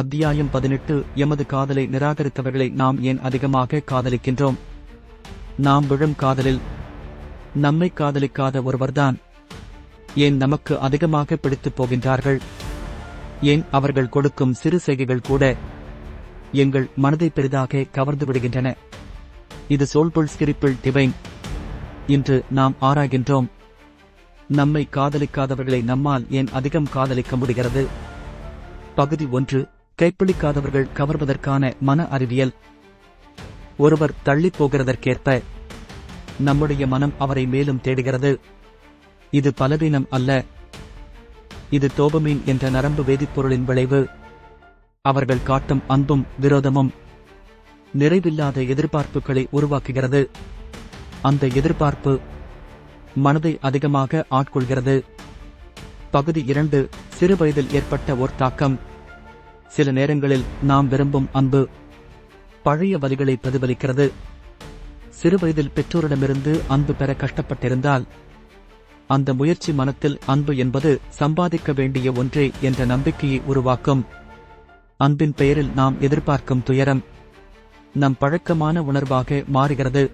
அத்தியாயம் 18. எமது காதலை நிராகரித்தவர்களை நாம் ஏன் அதிகமாக காதலிக்கின்றோம்? நாம் விழும் காதலில் நம்மை காதலிக்காத ஒருவர்தான் ஏன் நமக்கு அதிகமாக பிடித்துப் போகின்றார்கள்? ஏன் அவர்கள் கொடுக்கும் சிறு செய்கைகள் கூட எங்கள் மனதை பெரிதாக கவர்ந்து விடுகின்றன? இது சோல்புல் ஸ்கிரிப்பிள் டிவைன். இன்று நாம் ஆராய்கின்றோம், நம்மை காதலிக்காதவர்களை நம்மால் ஏன் அதிகம் காதலிக்க முடிகிறது? பகுதி 1. கைப்பிடிக்காதவர்கள் கவர்வதற்கான மன அறிவியல். ஒருவர் தள்ளிப் போகிறதற்கேற்ப நம்முடைய மனம் அவரை மேலும் தேடுகிறது. இது பலவீனம் அல்ல, இது டோபமைன் என்ற நரம்பு வேதிப்பொருளின் விளைவு. அவர்கள் காட்டும் அன்பும் விரோதமும் நிறைவில்லாத எதிர்பார்ப்புகளை உருவாக்குகிறது. அந்த எதிர்பார்ப்பு மனதை அதிகமாக ஆட்கொள்கிறது. பகுதி 2. சிறுவயதில் ஏற்பட்ட ஓர் தாக்கம். சில நேரங்களில் நாம் விரும்பும் அன்பு பழைய வலிகளை பிரதிபலிக்கிறது. சிறுவயதில் பெற்றோரிடமிருந்து அன்பு பெற கஷ்டப்பட்டிருந்தால் அந்த முயற்சி மனத்தில் அன்பு என்பது சம்பாதிக்க வேண்டிய ஒன்றே என்ற நம்பிக்கையை உருவாக்கும். அன்பின் பெயரில் நாம் எதிர்பார்க்கும் துயரம் நம் பழக்கமான உணர்வாக மாறுகிறது.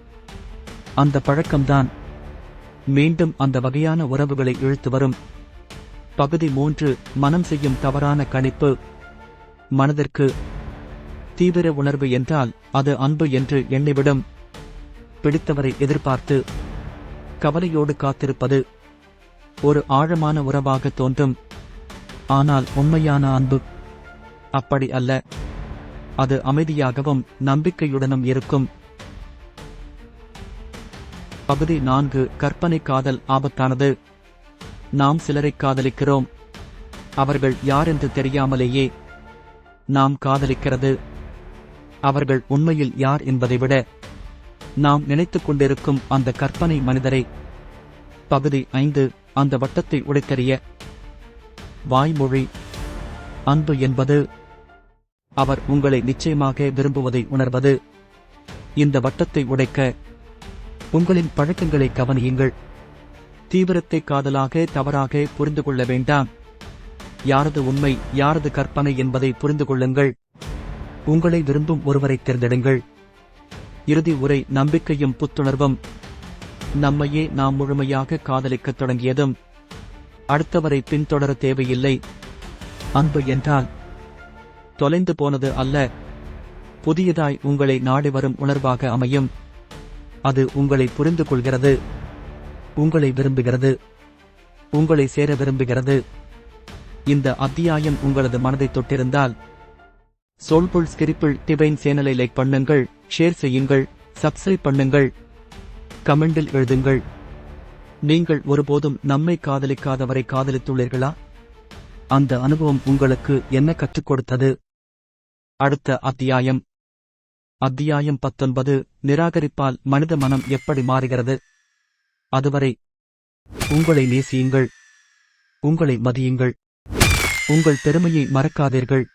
அந்த பழக்கம்தான் மீண்டும் அந்த வகையான உறவுகளை இழுத்து வரும். பகுதி 3. மனம் செய்யும் தவறான கணிப்பு. மனதிற்கு தீவிர உணர்வு என்றால் அது அன்பு என்று எண்ணிவிடும். பிடித்தவரை எதிர்பார்த்து கவலையோடு காத்திருப்பது ஒரு ஆழமான உறவாக தோன்றும். ஆனால் உண்மையான அன்பு அப்படி அல்ல. அது அமைதியாகவும் நம்பிக்கையுடனும் இருக்கும். பகுதி 4. கற்பனை காதல் ஆபத்தானது. நாம் சிலரை காதலிக்கிறோம், அவர்கள் யாரென்று தெரியாமலேயே. நாம் காதலிக்கிறது அவர்கள் உண்மையில் யார் என்பதை விட நாம் நினைத்துக் கொண்டிருக்கும் அந்த கற்பனை மனிதரை. பகுதி 5. அந்த வட்டத்தை உடைத்தெறிய. வாய்மொழி. அன்பு என்பது அவர் உங்களை நிச்சயமாக விரும்புவதை உணர்வது. இந்த வட்டத்தை உடைக்க உங்களின் பழக்கங்களை கவனியுங்கள். தீவிரத்தை காதலாக தவறாக புரிந்து கொள்ள வேண்டாம். யாரது உண்மை யாரது கற்பனை என்பதை புரிந்து கொள்ளுங்கள். உங்களை விரும்பும் ஒருவரை தேர்ந்தெடுங்கள். இறுதி உரை. நம்பிக்கையும் புத்துணர்வும். நம்மையே நாம் முழுமையாக காதலிக்கத் தொடங்கியதும் அடுத்தவரை பின்தொடர தேவையில்லை. அன்பு என்றால் தொலைந்து போனது அல்ல, புதியதாய் உங்களை நாடி வரும் உணர்வாக அமையும். அது உங்களை புரிந்து கொள்கிறது, உங்களை விரும்புகிறது, உங்களை சேர விரும்புகிறது. இந்த அத்தியாயம் உங்களது மனதை தொட்டிருந்தால் சோல்புல் ஸ்கிரிப்பிள் டிவைன் சேனலை லைக் பண்ணுங்கள், ஷேர் செய்யுங்கள், சப்ஸ்கிரைப் பண்ணுங்கள், கமெண்டில் எழுதுங்கள். நீங்கள் ஒருபோதும் நம்மை காதலிக்காதவரை காதலித்துள்ளீர்களா? அந்த அனுபவம் உங்களுக்கு என்ன கற்றுக் கொடுத்தது? அடுத்த அத்தியாயம். அத்தியாயம் 19. நிராகரிப்பால் மனித மனம் எப்படி மாறுகிறது? அதுவரை உங்களை நேசியுங்கள், உங்களை மதியுங்கள், உங்கள் பெருமையை மறக்காதீர்கள்.